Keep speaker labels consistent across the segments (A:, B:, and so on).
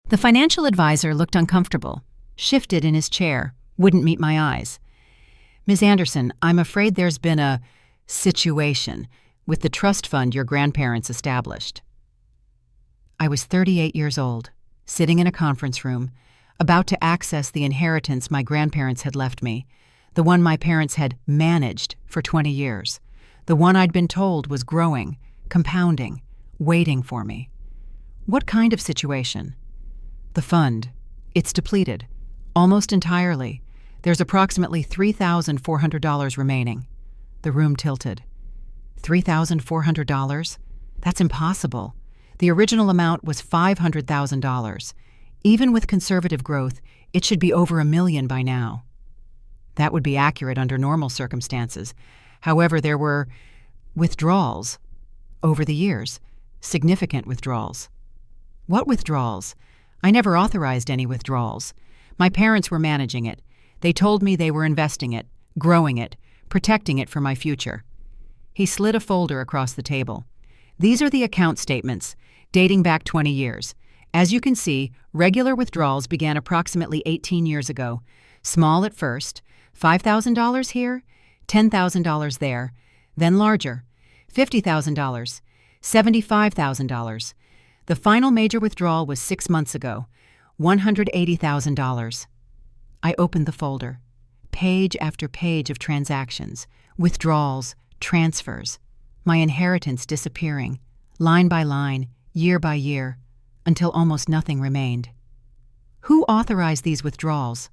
A: The financial advisor looked uncomfortable, shifted in his chair, wouldn't meet my eyes. "Ms. Anderson, I'm afraid there's been a situation with the trust fund your grandparents established." I was 38 years old, sitting in a conference room, about to access the inheritance my grandparents had left me, the one my parents had managed for 20 years, the one I'd been told was growing, compounding, waiting for me. What kind of situation? The fund. It's depleted. Almost entirely. There's approximately $3,400 remaining. The room tilted. $3,400? That's impossible. The original amount was $500,000. Even with conservative growth, it should be over $1 million by now. That would be accurate under normal circumstances. However, there were withdrawals over the years, significant withdrawals. What withdrawals? I never authorized any withdrawals. My parents were managing it. They told me they were investing it, growing it, protecting it for my future. He slid a folder across the table. These are the account statements, dating back 20 years. As you can see, regular withdrawals began approximately 18 years ago. Small at first, $5,000 here, $10,000 there, then larger, $50,000, $75,000. The final major withdrawal was 6 months ago, $180,000. I opened the folder. Page after page of transactions, withdrawals, transfers, my inheritance disappearing, line by line, year by year, until almost nothing remained. Who authorized these withdrawals?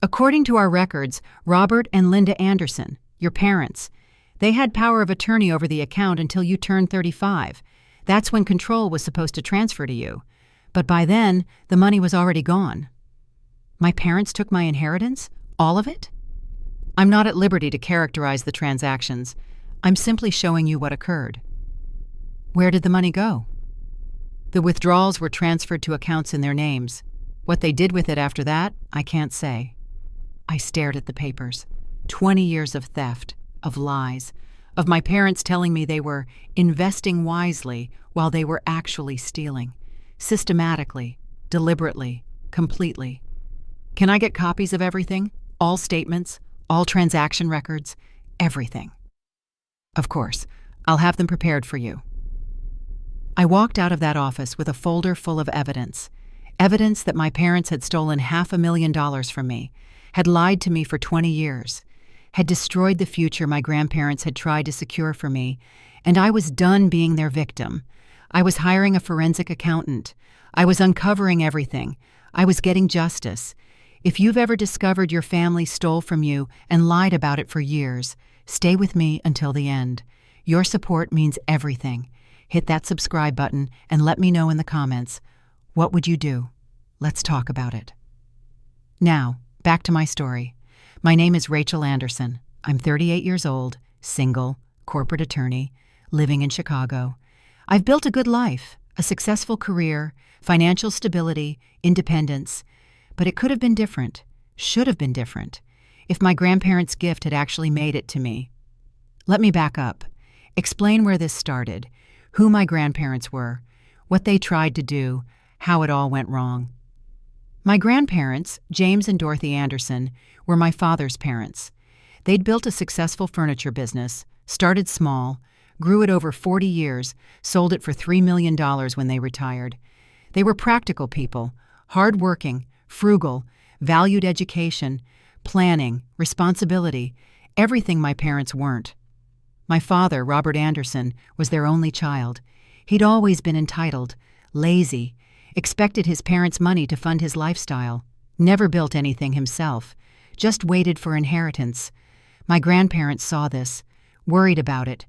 A: According to our records, Robert and Linda Anderson, your parents, they had power of attorney over the account until you turned 35. That's when control was supposed to transfer to you. But by then, the money was already gone. My parents took my inheritance? All of it? I'm not at liberty to characterize the transactions. I'm simply showing you what occurred. Where did the money go? The withdrawals were transferred to accounts in their names. What they did with it after that, I can't say. I stared at the papers. 20 years of theft, of lies, of my parents telling me they were investing wisely while they were actually stealing. Systematically, deliberately, completely. Can I get copies of everything? All statements, all transaction records, everything. Of course, I'll have them prepared for you. I walked out of that office with a folder full of evidence. Evidence that my parents had stolen $500,000 from me, had lied to me for 20 years, had destroyed the future my grandparents had tried to secure for me, and I was done being their victim. I was hiring a forensic accountant. I was uncovering everything. I was getting justice. If you've ever discovered your family stole from you and lied about it for years, stay with me until the end. Your support means everything. Hit that subscribe button and let me know in the comments. What would you do? Let's talk about it. Now, back to my story. My name is Rachel Anderson. I'm 38 years old, single, corporate attorney, living in Chicago. I've built a good life, a successful career, financial stability, independence. But it could have been different, should have been different, if my grandparents' gift had actually made it to me. Let me back up, explain where this started, who my grandparents were, what they tried to do, how it all went wrong. My grandparents, James and Dorothy Anderson, were my father's parents. They'd built a successful furniture business, started small, grew it over 40 years, sold it for $3 million when they retired. They were practical people, hard-working, frugal, valued education, planning, responsibility, everything my parents weren't. My father, Robert Anderson, was their only child. He'd always been entitled, lazy, expected his parents' money to fund his lifestyle, never built anything himself, just waited for inheritance. My grandparents saw this, worried about it,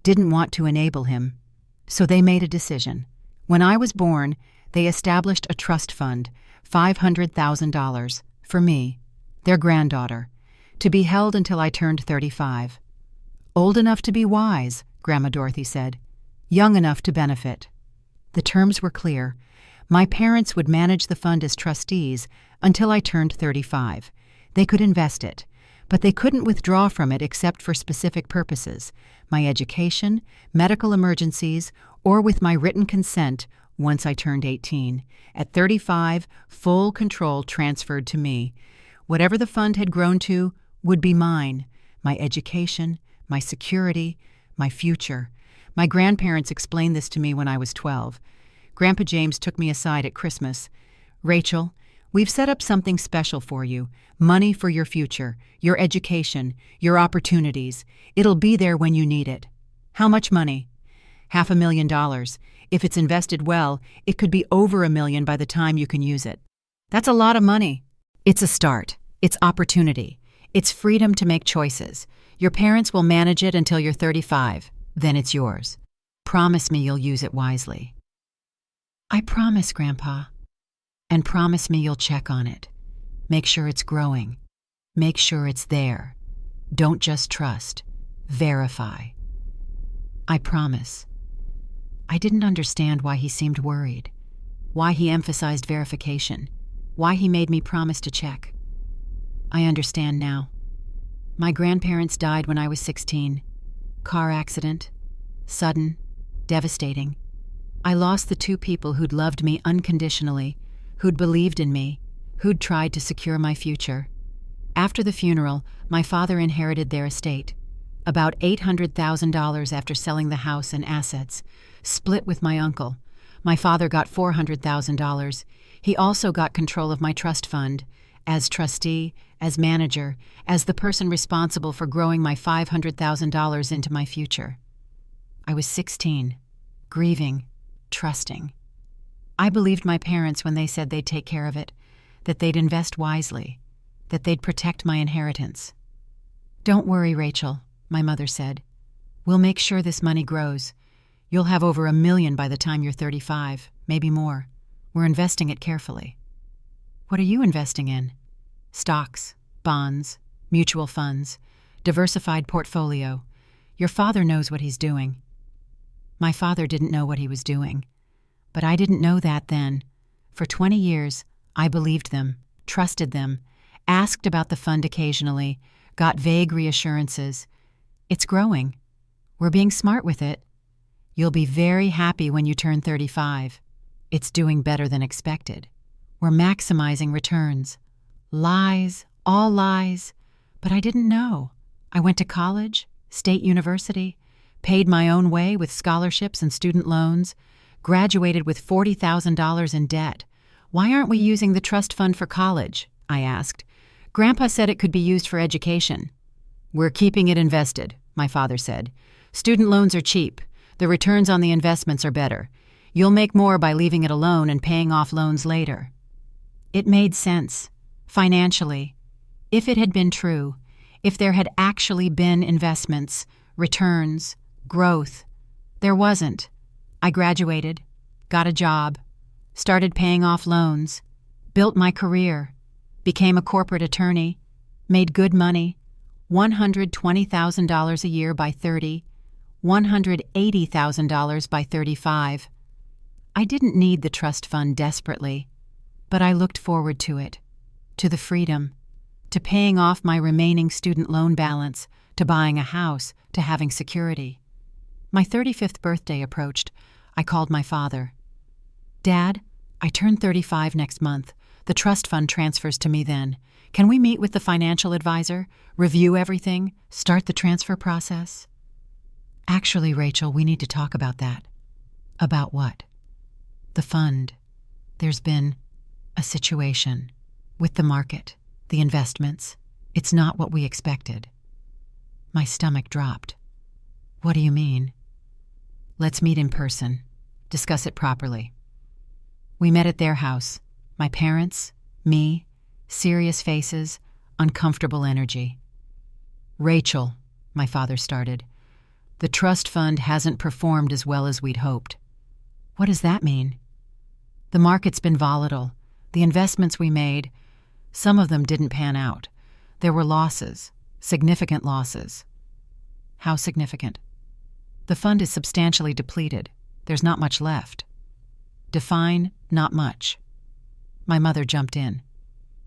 A: didn't want to enable him. So they made a decision. When I was born, they established a trust fund, $500,000, for me, their granddaughter, to be held until I turned 35. Old enough to be wise, Grandma Dorothy said. Young enough to benefit. The terms were clear. My parents would manage the fund as trustees until I turned 35. They could invest it, but they couldn't withdraw from it except for specific purposes, my education, medical emergencies, or with my written consent once I turned 18. At 35, full control transferred to me. Whatever the fund had grown to would be mine. My education, my security, my future. My grandparents explained this to me when I was 12. Grandpa James took me aside at Christmas. "Rachel, we've set up something special for you. Money for your future, your education, your opportunities. It'll be there when you need it." "How much money?" $500,000. If it's invested well, it could be over $1 million by the time you can use it. That's a lot of money. It's a start. It's opportunity. It's freedom to make choices. Your parents will manage it until you're 35. Then it's yours. Promise me you'll use it wisely. "I promise, Grandpa." "And promise me you'll check on it. Make sure it's growing. Make sure it's there. Don't just trust. Verify." "I promise." I didn't understand why he seemed worried, why he emphasized verification, why he made me promise to check. I understand now. My grandparents died when I was 16. Car accident. Sudden. Devastating. I lost the two people who'd loved me unconditionally, who'd believed in me, who'd tried to secure my future. After the funeral, my father inherited their estate. About $800,000 after selling the house and assets, split with my uncle. My father got $400,000. He also got control of my trust fund, as trustee, as manager, as the person responsible for growing my $500,000 into my future. I was 16, grieving, trusting. I believed my parents when they said they'd take care of it, that they'd invest wisely, that they'd protect my inheritance. "Don't worry, Rachel," my mother said. "We'll make sure this money grows. You'll have over $1 million by the time you're 35, maybe more. We're investing it carefully." "What are you investing in?" "Stocks, bonds, mutual funds, diversified portfolio. Your father knows what he's doing." My father didn't know what he was doing. But I didn't know that then. For 20 years, I believed them, trusted them, asked about the fund occasionally, got vague reassurances. "It's growing. We're being smart with it. You'll be very happy when you turn 35. It's doing better than expected. We're maximizing returns." Lies, all lies. But I didn't know. I went to college, state university, paid my own way with scholarships and student loans, graduated with $40,000 in debt. "Why aren't we using the trust fund for college?" I asked. "Grandpa said it could be used for education." "We're keeping it invested," my father said. "Student loans are cheap. The returns on the investments are better. You'll make more by leaving it alone and paying off loans later." It made sense, financially. If it had been true, if there had actually been investments, returns, growth. There wasn't. I graduated, got a job, started paying off loans, built my career, became a corporate attorney, made good money, $120,000 a year by 30, $180,000 by 35. I didn't need the trust fund desperately, but I looked forward to it, to the freedom, to paying off my remaining student loan balance, to buying a house, to having security. My 35th birthday approached. I called my father. "Dad, I turn 35 next month. The trust fund transfers to me then. Can we meet with the financial advisor, review everything, start the transfer process?" "Actually, Rachel, we need to talk about that." "About what?" "The fund. There's been a situation with the market, the investments. It's not what we expected." My stomach dropped. "What do you mean?" "Let's meet in person. Discuss it properly." We met at their house. My parents, me, serious faces, uncomfortable energy. "Rachel," my father started, "the trust fund hasn't performed as well as we'd hoped." "What does that mean?" "The market's been volatile. The investments we made, some of them didn't pan out. There were losses, significant losses." "How significant?" "The fund is substantially depleted. There's not much left." "Define not much." My mother jumped in.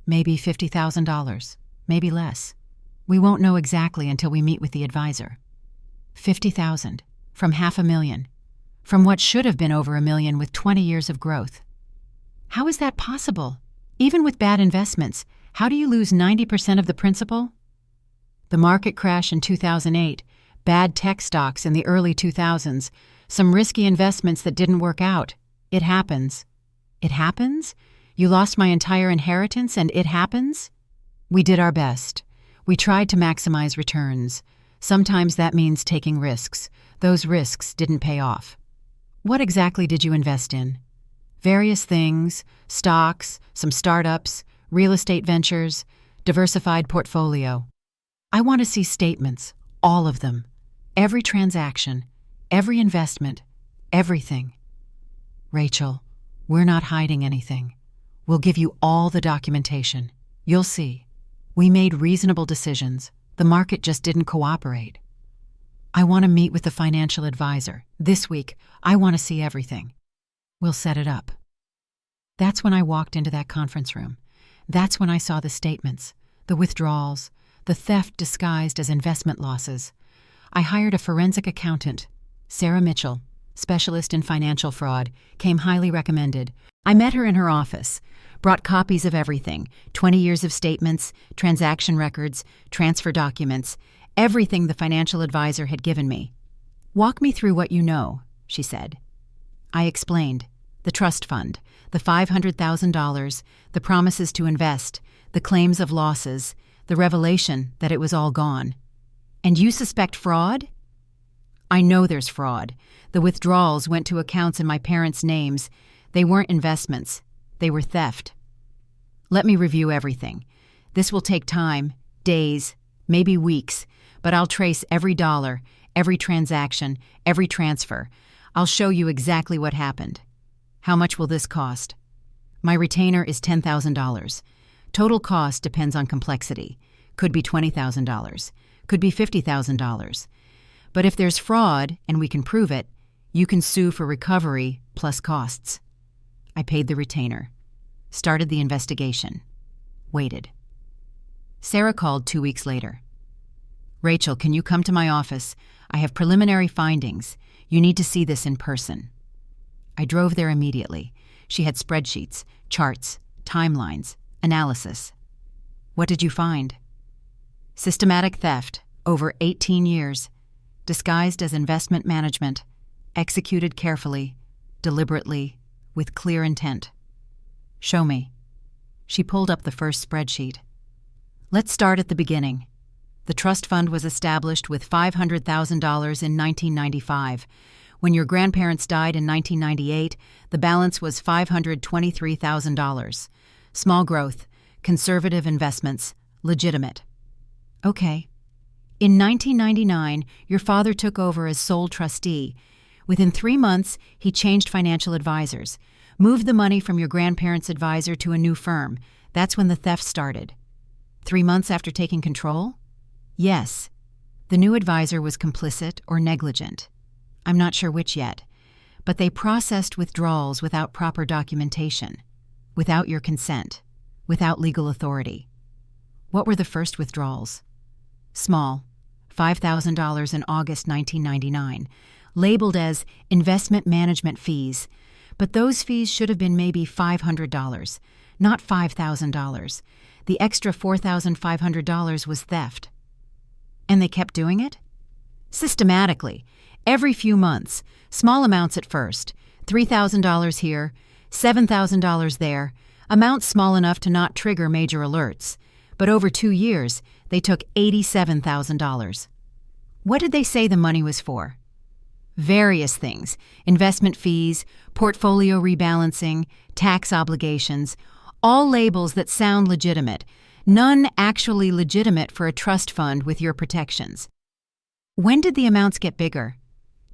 A: "Maybe $50,000, maybe less. We won't know exactly until we meet with the advisor." 50,000, from $500,000. from what should have been over $1 million with 20 years of growth. How is that possible? Even with bad investments, how do you lose 90% of the principal? The market crash in 2008, bad tech stocks in the early 2000s, some risky investments that didn't work out. It happens. It happens? You lost my entire inheritance and it happens? We did our best. We tried to maximize returns. Sometimes that means taking risks. Those risks didn't pay off. What exactly did you invest in? Various things, stocks, some startups, real estate ventures, diversified portfolio. I want to see statements, all of them. Every transaction, every investment, everything. Rachel, we're not hiding anything. We'll give you all the documentation. You'll see. We made reasonable decisions. The market just didn't cooperate. I want to meet with the financial advisor. This week, I want to see everything. We'll set it up. That's when I walked into that conference room. That's when I saw the statements, the withdrawals, the theft disguised as investment losses. I hired a forensic accountant. Sarah Mitchell, specialist in financial fraud, came highly recommended. I met her in her office, brought copies of everything, 20 years of statements, transaction records, transfer documents, everything the financial advisor had given me. Walk me through what you know, she said. I explained. The trust fund, the $500,000, the promises to invest, the claims of losses, the revelation that it was all gone. And you suspect fraud? I know there's fraud. The withdrawals went to accounts in my parents' names. They weren't investments. They were theft. Let me review everything. This will take time, days, maybe weeks, but I'll trace every dollar, every transaction, every transfer. I'll show you exactly what happened. How much will this cost? My retainer is $10,000. Total cost depends on complexity. Could be $20,000. Could be $50,000. But if there's fraud and we can prove it, you can sue for recovery plus costs. I paid the retainer. Started the investigation. Waited. Sarah called 2 weeks later. Rachel, can you come to my office? I have preliminary findings. You need to see this in person. I drove there immediately. She had spreadsheets, charts, timelines, analysis. What did you find? Systematic theft, over 18 years, disguised as investment management, executed carefully, deliberately, with clear intent. Show me. She pulled up the first spreadsheet. Let's start at the beginning. The trust fund was established with $500,000 in 1995. When your grandparents died in 1998, the balance was $523,000. Small growth, conservative investments, legitimate. Okay. In 1999, your father took over as sole trustee. Within 3 months, he changed financial advisors, moved the money from your grandparents' advisor to a new firm. That's when the theft started. 3 months after taking control? Yes. The new advisor was complicit or negligent. I'm not sure which yet, but they processed withdrawals without proper documentation, without your consent, without legal authority. What were the first withdrawals? Small, $5,000 in August 1999, labeled as investment management fees, but those fees should have been maybe $500, not $5,000. The extra $4,500 was theft. And they kept doing it? Systematically, every few months, small amounts at first, $3,000 here, $7,000 there, amounts small enough to not trigger major alerts. But over 2 years, they took $87,000. What did they say the money was for? Various things: investment fees, portfolio rebalancing, tax obligations, all labels that sound legitimate, none actually legitimate for a trust fund with your protections. When did the amounts get bigger?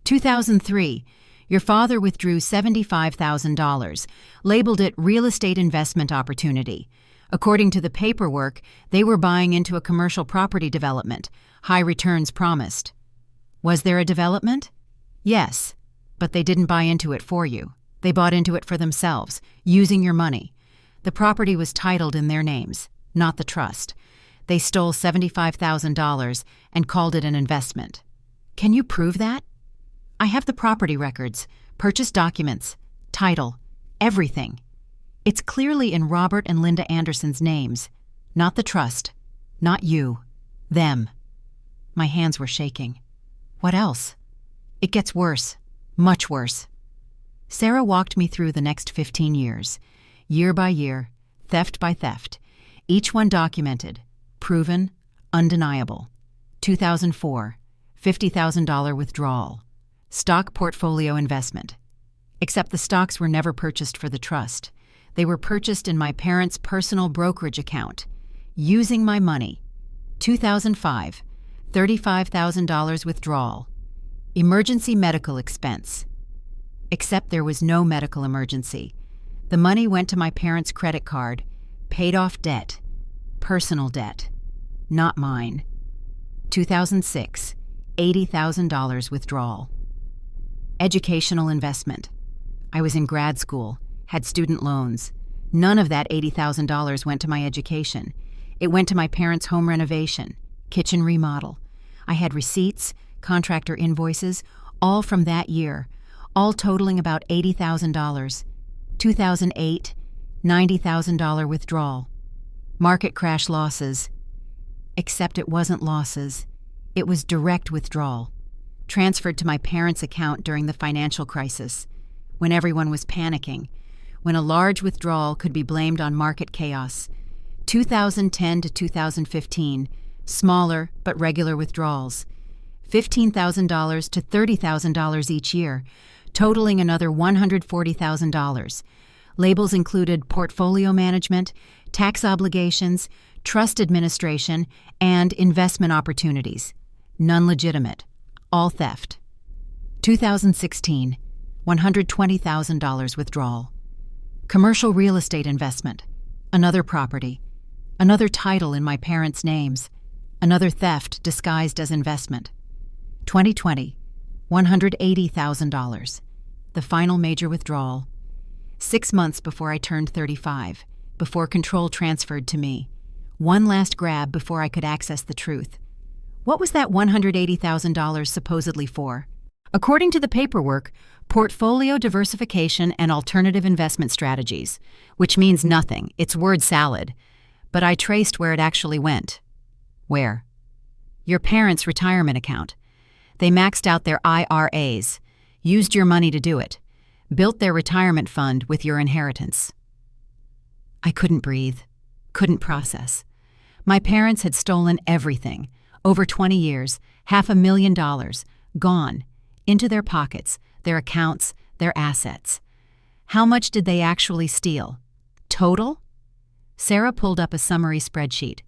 A: 2003. Your father withdrew $75,000, labeled it real estate investment opportunity. According to the paperwork, they were buying into a commercial property development, high returns promised. Was there a development? Yes, but they didn't buy into it for you. They bought into it for themselves, using your money. The property was titled in their names, not the trust. They stole $75,000 and called it an investment. Can you prove that? I have the property records, Purchase documents, title, everything. It's clearly in Robert and Linda Anderson's names, not the trust, not you, them. My hands were shaking. What else? It gets worse, much worse. Sarah walked me through the next 15 years, year by year, theft by theft, each one documented, proven, undeniable. 2004, $50,000 withdrawal. Stock portfolio investment. Except the stocks were never purchased for the trust. They were purchased in my parents' personal brokerage account, using my money. 2005, $35,000 withdrawal. Emergency medical expense. Except there was no medical emergency. The money went to my parents' credit card, paid off debt. Personal debt. Not mine. 2006, $80,000 withdrawal. Educational investment. I was in grad school, had student loans. None of that $80,000 went to my education. It went to my parents' home renovation, kitchen remodel. I had receipts, contractor invoices, all from that year, all totaling about $80,000. 2008, $90,000 withdrawal. Market crash losses. Except it wasn't losses. It was direct withdrawal. Transferred to my parents' account during the financial crisis, when everyone was panicking, when a large withdrawal could be blamed on market chaos. 2010 to 2015, smaller but regular withdrawals. $15,000 to $30,000 each year, totaling another $140,000. Labels included portfolio management, tax obligations, trust administration, and investment opportunities. None legitimate. All theft. 2016, $120,000 withdrawal. Commercial real estate investment. Another property. Another title in my parents' names. Another theft disguised as investment. 2020, $180,000. The final major withdrawal. 6 months before I turned 35, before control transferred to me. One last grab before I could access the truth. What was that $180,000 supposedly for? According to the paperwork, portfolio diversification and alternative investment strategies, which means nothing, it's word salad. But I traced where it actually went. Where? Your parents' retirement account. They maxed out their IRAs, used your money to do it, built their retirement fund with your inheritance. I couldn't breathe, couldn't process. My parents had stolen everything. Over 20 years, $500,000, gone, into their pockets, their accounts, their assets. How much did they actually steal? Total? Sarah pulled up a summary spreadsheet.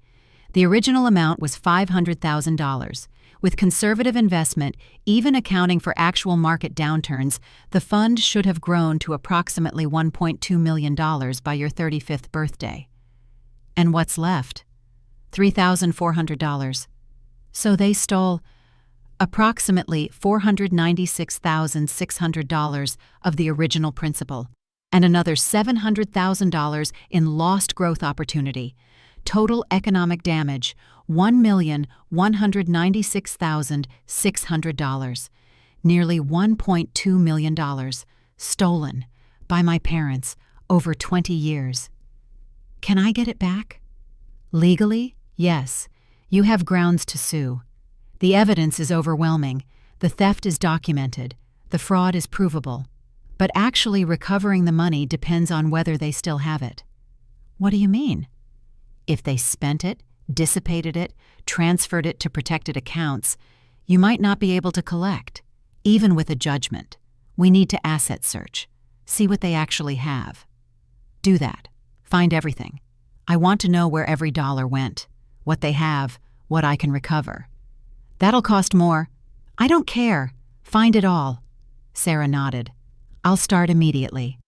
A: The original amount was $500,000. With conservative investment, even accounting for actual market downturns, the fund should have grown to approximately $1.2 million by your 35th birthday. And what's left? $3,400. So they stole approximately $496,600 of the original principal, and another $700,000 in lost growth opportunity. Total economic damage, $1,196,600. Nearly $1.2 million, stolen by my parents over 20 years. Can I get it back? Legally, yes. You have grounds to sue. The evidence is overwhelming. The theft is documented. The fraud is provable. But actually recovering the money depends on whether they still have it. What do you mean? If they spent it, dissipated it, transferred it to protected accounts, you might not be able to collect, even with a judgment. We need to asset search. See what they actually have. Do that. Find everything. I want to know where every dollar went, what they have, what I can recover. That'll cost more. I don't care. Find it all. Sarah nodded. I'll start immediately.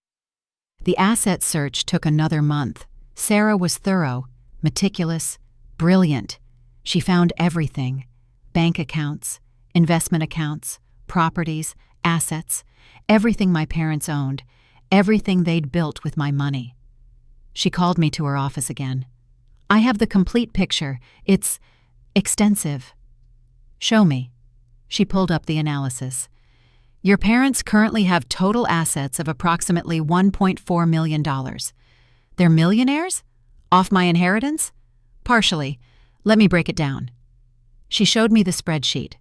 A: The asset search took another month. Sarah was thorough, meticulous, brilliant. She found everything. Bank accounts, investment accounts, properties, assets, everything my parents owned, everything they'd built with my money. She called me to her office again. I have the complete picture. It's extensive. Show me. She pulled up the analysis. Your parents currently have total assets of approximately $1.4 million. They're millionaires? Off my inheritance? Partially. Let me break it down. She showed me the spreadsheet.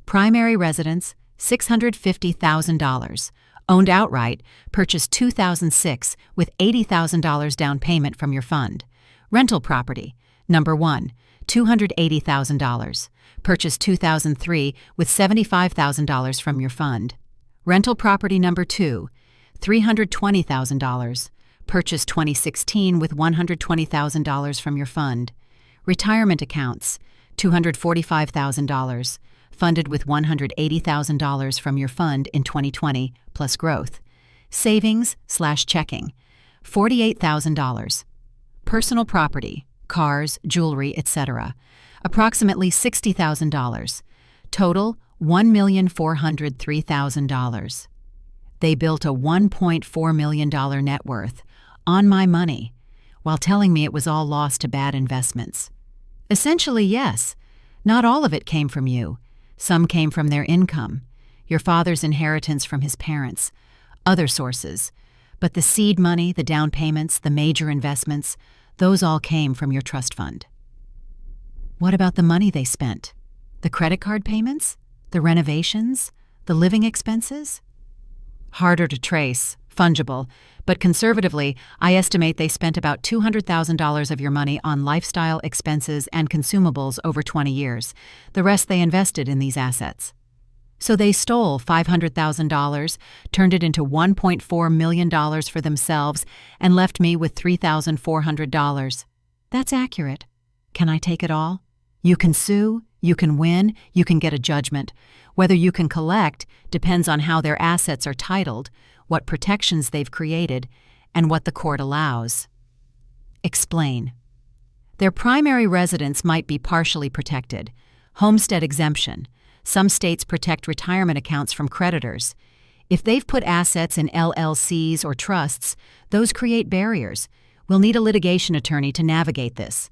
A: Primary residence, $650,000. Owned outright, purchased 2006 with $80,000 down payment from your fund. Rental property, number 1, $280,000. Purchased 2003 with $75,000 from your fund. Rental property number 2, $320,000. Purchased 2016 with $120,000 from your fund. Retirement accounts, $245,000. Funded with $180,000 from your fund in 2020 plus growth. Savings/checking, $48,000. Personal property, cars, jewelry, etc., approximately $60,000. Total, $1,403,000. They built a $1.4 million net worth on my money while telling me it was all lost to bad investments. Essentially, yes. Not all of it came from you. Some came from their income, your father's inheritance from his parents, other sources. But the seed money, the down payments, the major investments, those all came from your trust fund. What about the money they spent? The credit card payments? The renovations? The living expenses? Harder to trace, fungible, but conservatively, I estimate they spent about $200,000 of your money on lifestyle expenses and consumables over 20 years. The rest they invested in these assets. So they stole $500,000, turned it into $1.4 million for themselves, and left me with $3,400. That's accurate. Can I take it all? You can sue, you can win, you can get a judgment. Whether you can collect depends on how their assets are titled, what protections they've created, and what the court allows. Explain. Their primary residence might be partially protected. Homestead exemption. Some states protect retirement accounts from creditors. If they've put assets in LLCs or trusts, those create barriers. We'll need a litigation attorney to navigate this.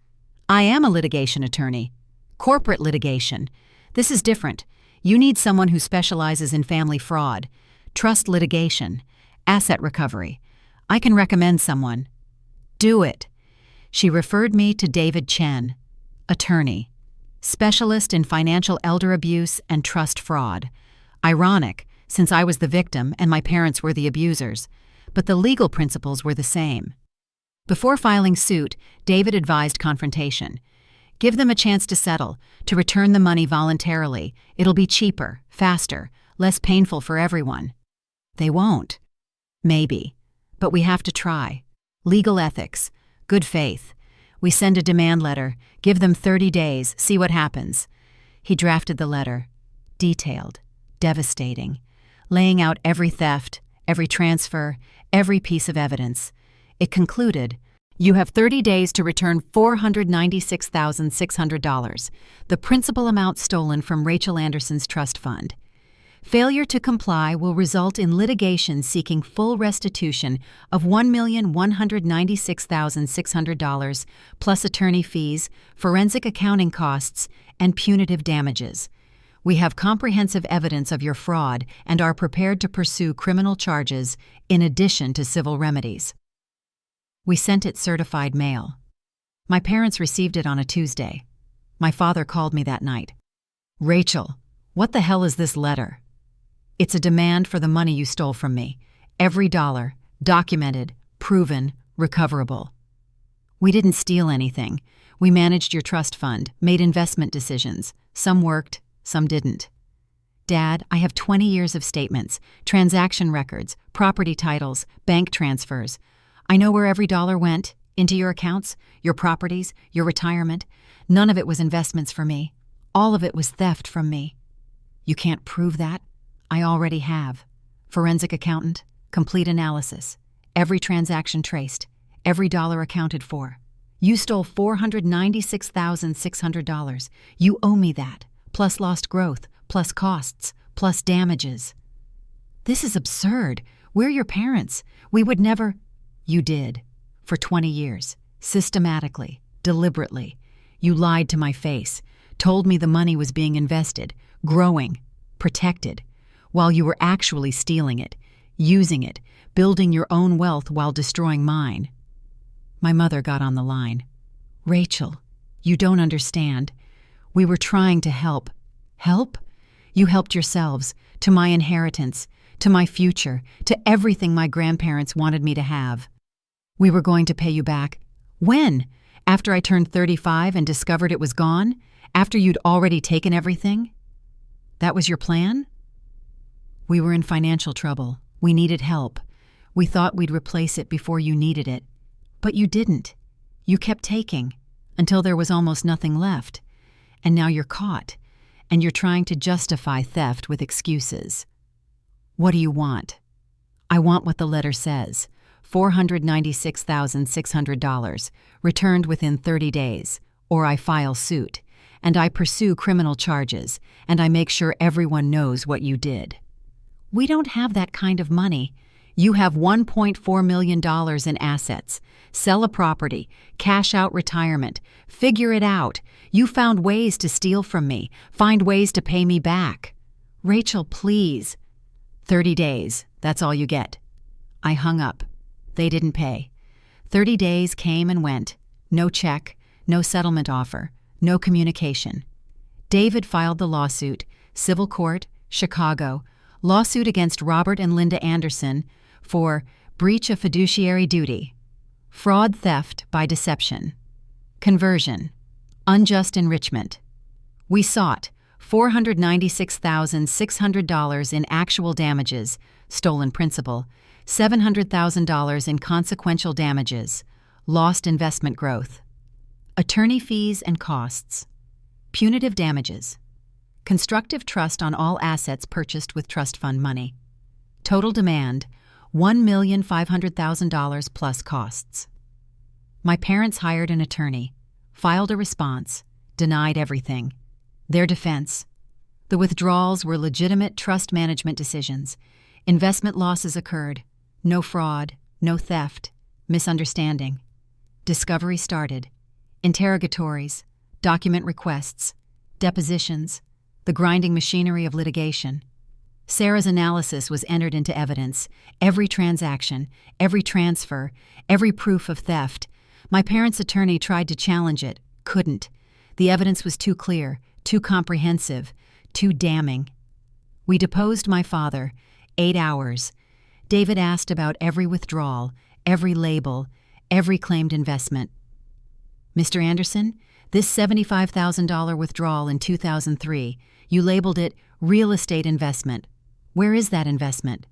A: I am a litigation attorney. Corporate litigation. This is different. You need someone who specializes in family fraud, trust litigation, asset recovery. I can recommend someone. Do it. She referred me to David Chen, attorney, specialist in financial elder abuse and trust fraud. Ironic, since I was the victim and my parents were the abusers, but the legal principles were the same. Before filing suit, David advised confrontation. Give them a chance to settle, to return the money voluntarily. It'll be cheaper, faster, less painful for everyone. They won't. Maybe. But we have to try. Legal ethics. Good faith. We send a demand letter, give them 30 days, see what happens. He drafted the letter. Detailed. Devastating. Laying out every theft, every transfer, every piece of evidence. It concluded, you have 30 days to return $496,600, the principal amount stolen from Rachel Anderson's trust fund. Failure to comply will result in litigation seeking full restitution of $1,196,600 plus attorney fees, forensic accounting costs, and punitive damages. We have comprehensive evidence of your fraud and are prepared to pursue criminal charges in addition to civil remedies. We sent it certified mail. My parents received it on a Tuesday. My father called me that night. Rachel, what the hell is this letter? It's a demand for the money you stole from me. Every dollar, documented, proven, recoverable. We didn't steal anything. We managed your trust fund, made investment decisions. Some worked, some didn't. Dad, I have 20 years of statements, transaction records, property titles, bank transfers. I know where every dollar went, into your accounts, your properties, your retirement. None of it was investments for me. All of it was theft from me. You can't prove that? I already have. Forensic accountant, complete analysis, every transaction traced, every dollar accounted for. You stole $496,600. You owe me that, plus lost growth, plus costs, plus damages. This is absurd. We're your parents. We would never... You did. For 20 years. Systematically. Deliberately. You lied to my face. Told me the money was being invested. Growing. Protected. while you were actually stealing it, using it, building your own wealth while destroying mine. My mother got on the line. Rachel, you don't understand. We were trying to help. Help? You helped yourselves, to my inheritance, to my future, to everything my grandparents wanted me to have. We were going to pay you back. When? After I turned 35 and discovered it was gone? After you'd already taken everything? That was your plan? We were in financial trouble. We needed help. We thought we'd replace it before you needed it. But you didn't. You kept taking, until there was almost nothing left. And now you're caught, and you're trying to justify theft with excuses. What do you want? I want what the letter says. $496,600, returned within 30 days, or I file suit, and I pursue criminal charges, and I make sure everyone knows what you did. We don't have that kind of money. You have $1.4 million in assets. Sell a property, cash out retirement, figure it out. You found ways to steal from me, find ways to pay me back. Rachel, please. 30 days, that's all you get. I hung up. They didn't pay. 30 days came and went. No check, no settlement offer, no communication. David filed the lawsuit, civil court, Chicago, lawsuit against Robert and Linda Anderson for breach of fiduciary duty, fraud, theft by deception, conversion, unjust enrichment. We sought $496,600 in actual damages, stolen principal, $700,000 in consequential damages, lost investment growth, attorney fees and costs, punitive damages, constructive trust on all assets purchased with trust fund money, total demand, $1,500,000 plus costs. My parents hired an attorney, filed a response, denied everything. Their defense: the withdrawals were legitimate trust management decisions. Investment losses occurred. No fraud, no theft, misunderstanding. Discovery started. Interrogatories, document requests, depositions, the grinding machinery of litigation. Sarah's analysis was entered into evidence. Every transaction, every transfer, every proof of theft. My parents' attorney tried to challenge it, couldn't. The evidence was too clear, too comprehensive, too damning. We deposed my father, 8 hours. David asked about every withdrawal, every label, every claimed investment. Mr. Anderson, this $75,000 withdrawal in 2003, you labeled it real estate investment. Where is that investment?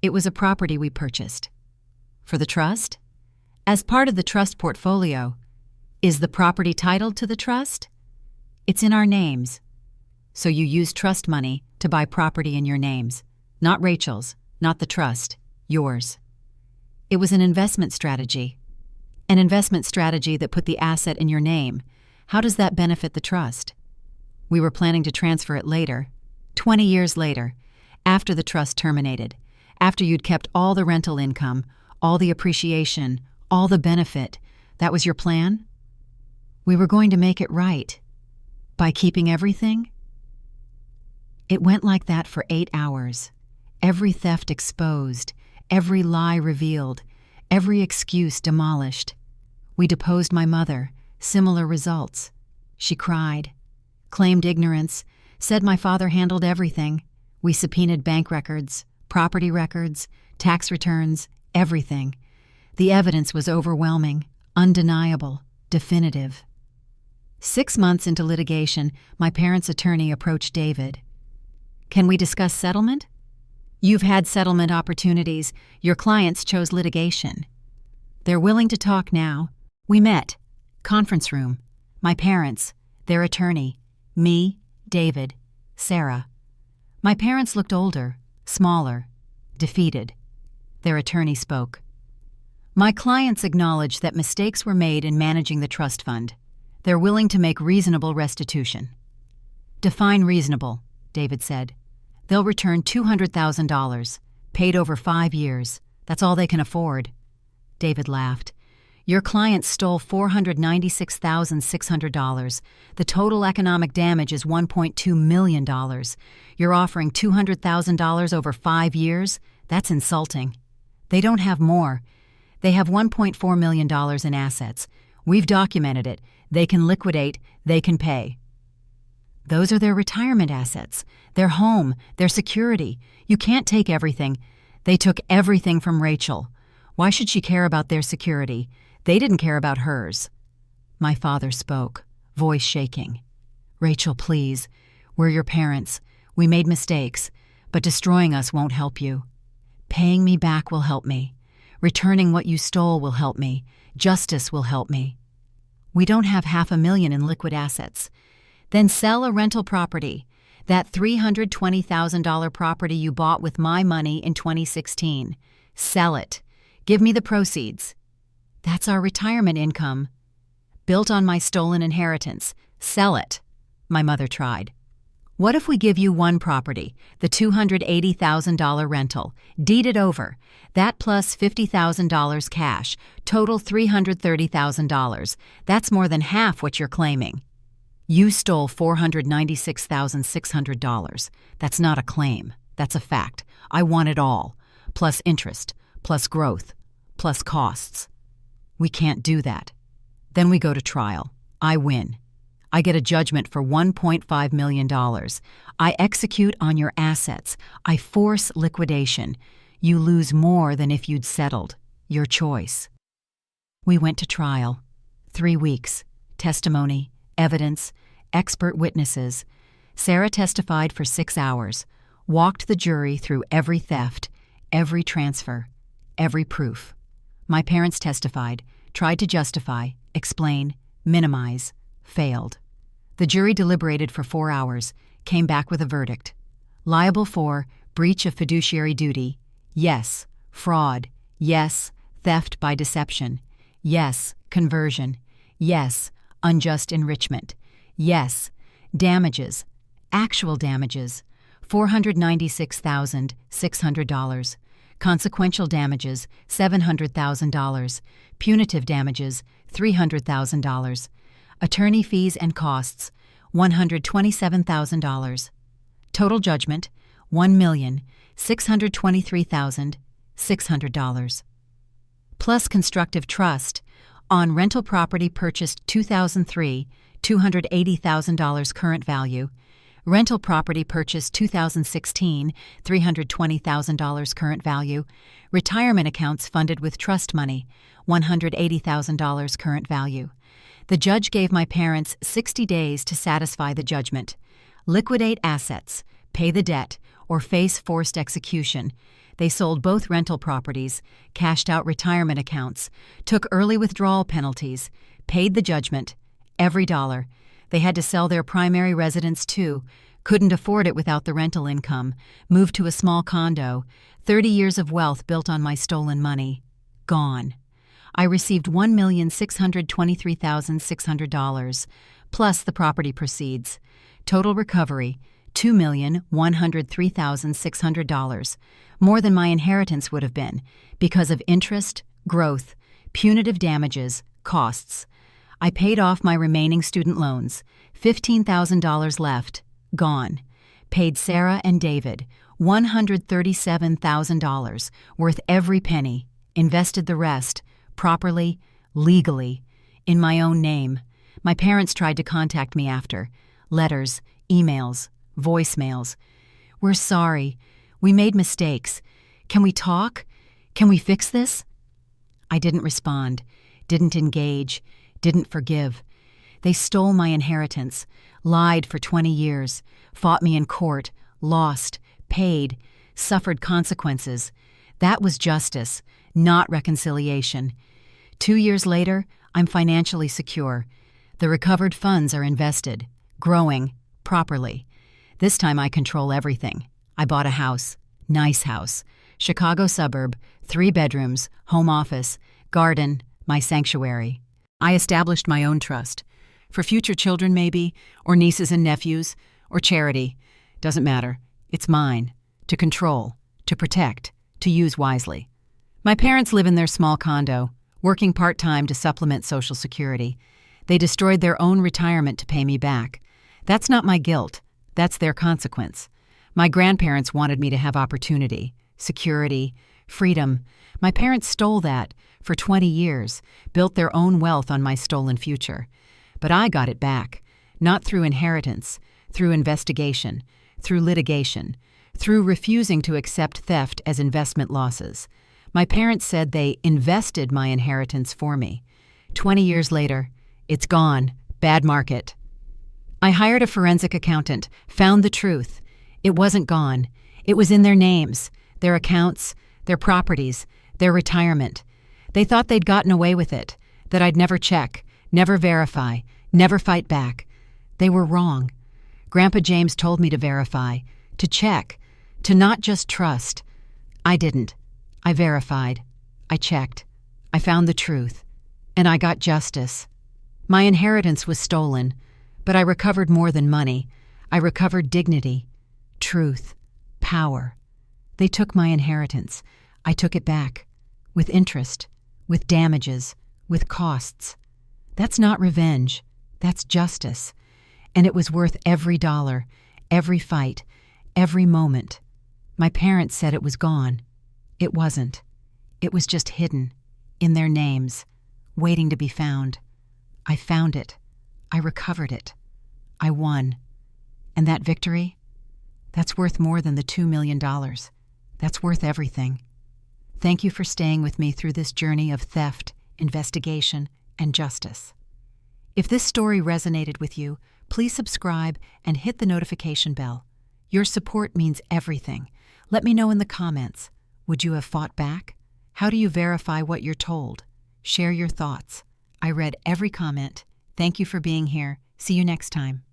A: It was a property we purchased. For the trust? As part of the trust portfolio. Is the property titled to the trust? It's in our names. So you used trust money to buy property in your names. Not Rachel's, not the trust, yours. It was an investment strategy. An investment strategy that put the asset in your name. How does that benefit the trust? We were planning to transfer it later, 20 years later, after the trust terminated, after you'd kept all the rental income, all the appreciation, all the benefit. That was your plan? We were going to make it right. By keeping everything? It went like that for 8 hours. Every theft exposed, every lie revealed, every excuse demolished. We deposed my mother, similar results. She cried, claimed ignorance, said my father handled everything. We subpoenaed bank records, property records, tax returns, everything. The evidence was overwhelming, undeniable, definitive. 6 months into litigation, my parents' attorney approached David. Can we discuss settlement? You've had settlement opportunities. Your clients chose litigation. They're willing to talk now. We met. Conference room. My parents, their attorney, me, David, Sarah. My parents looked older, smaller, defeated. Their attorney spoke. My clients acknowledge that mistakes were made in managing the trust fund. They're willing to make reasonable restitution. Define reasonable, David said. They'll return $200,000, paid over 5 years. That's all they can afford. David laughed. Your client stole $496,600. The total economic damage is $1.2 million. You're offering $200,000 over 5 years? That's insulting. They don't have more. They have $1.4 million in assets. We've documented it. They can liquidate. They can pay. Those are their retirement assets, their home, their security. You can't take everything. They took everything from Rachel. Why should she care about their security? They didn't care about hers. My father spoke, voice shaking. Rachel, please. We're your parents. We made mistakes, but destroying us won't help you. Paying me back will help me. Returning what you stole will help me. Justice will help me. We don't have $500,000 in liquid assets. Then sell a rental property. That $320,000 property you bought with my money in 2016. Sell it. Give me the proceeds. That's our retirement income. Built on my stolen inheritance. Sell it. My mother tried. What if we give you one property, the $280,000 rental, deed it over, that plus $50,000 cash, total $330,000. That's more than half what you're claiming. You stole $496,600. That's not a claim. That's a fact. I want it all, plus interest, plus growth, plus costs. We can't do that. Then we go to trial. I win. I get a judgment for $1.5 million. I execute on your assets. I force liquidation. You lose more than if you'd settled. Your choice. We went to trial. 3 weeks. Testimony, evidence, expert witnesses. Sarah testified for 6 hours, walked the jury through every theft, every transfer, every proof. My parents testified, tried to justify, explain, minimize, failed. The jury deliberated for 4 hours, came back with a verdict. Liable for breach of fiduciary duty, yes. Fraud, yes. Theft by deception, yes. Conversion, yes. Unjust enrichment, yes. Damages, actual damages, $496,600. Consequential damages, $700,000. Punitive damages, $300,000. Attorney fees and costs, $127,000. Total judgment, $1,623,600. Plus constructive trust on rental property purchased 2003, $280,000 current value. Rental property purchased 2016, $320,000 current value. Retirement accounts funded with trust money, $180,000 current value. The judge gave my parents 60 days to satisfy the judgment. Liquidate assets, pay the debt, or face forced execution. They sold both rental properties, cashed out retirement accounts, took early withdrawal penalties, paid the judgment, every dollar. They had to sell their primary residence too, couldn't afford it without the rental income, moved to a small condo, 30 years of wealth built on my stolen money. Gone. I received $1,623,600, plus the property proceeds. Total recovery, $2,103,600, more than my inheritance would have been, because of interest, growth, punitive damages, costs. I paid off my remaining student loans, $15,000 left, gone. Paid Sarah and David $137,000, worth every penny, invested the rest, properly, legally, in my own name. My parents tried to contact me after. Letters, emails, voicemails. We're sorry. We made mistakes. Can we talk? Can we fix this? I didn't respond, didn't engage, didn't forgive. They stole my inheritance, lied for 20 years, fought me in court, lost, paid, suffered consequences. That was justice, not reconciliation. 2 years later, I'm financially secure. The recovered funds are invested, growing, properly. This time I control everything. I bought a house, nice house, Chicago suburb, 3 bedrooms, home office, garden, my sanctuary. I established my own trust. For future children maybe, or nieces and nephews, or charity. Doesn't matter. It's mine. To control, to protect, to use wisely. My parents live in their small condo. working part-time to supplement Social Security. They destroyed their own retirement to pay me back. That's not my guilt. That's their consequence. My grandparents wanted me to have opportunity, security, freedom. My parents stole that for 20 years, built their own wealth on my stolen future. But I got it back, not through inheritance, through investigation, through litigation, through refusing to accept theft as investment losses. My parents said they invested my inheritance for me. 20 years later, it's gone. Bad market. I hired a forensic accountant, found the truth. It wasn't gone. It was in their names, their accounts, their properties, their retirement. They thought they'd gotten away with it, that I'd never check, never verify, never fight back. They were wrong. Grandpa James told me to verify, to check, to not just trust. I didn't. I verified. I checked. I found the truth. And I got justice. My inheritance was stolen, but I recovered more than money. I recovered dignity, truth, power. They took my inheritance. I took it back, with interest, with damages, with costs. That's not revenge. That's justice. And it was worth every dollar, every fight, every moment. My parents said it was gone. It wasn't. It was just hidden, in their names, waiting to be found. I found it. I recovered it. I won. And that victory? That's worth more than the $2 million. That's worth everything. Thank you for staying with me through this journey of theft, investigation, and justice. If this story resonated with you, please subscribe and hit the notification bell. Your support means everything. Let me know in the comments. Would you have fought back? How do you verify what you're told? Share your thoughts. I read every comment. Thank you for being here. See you next time.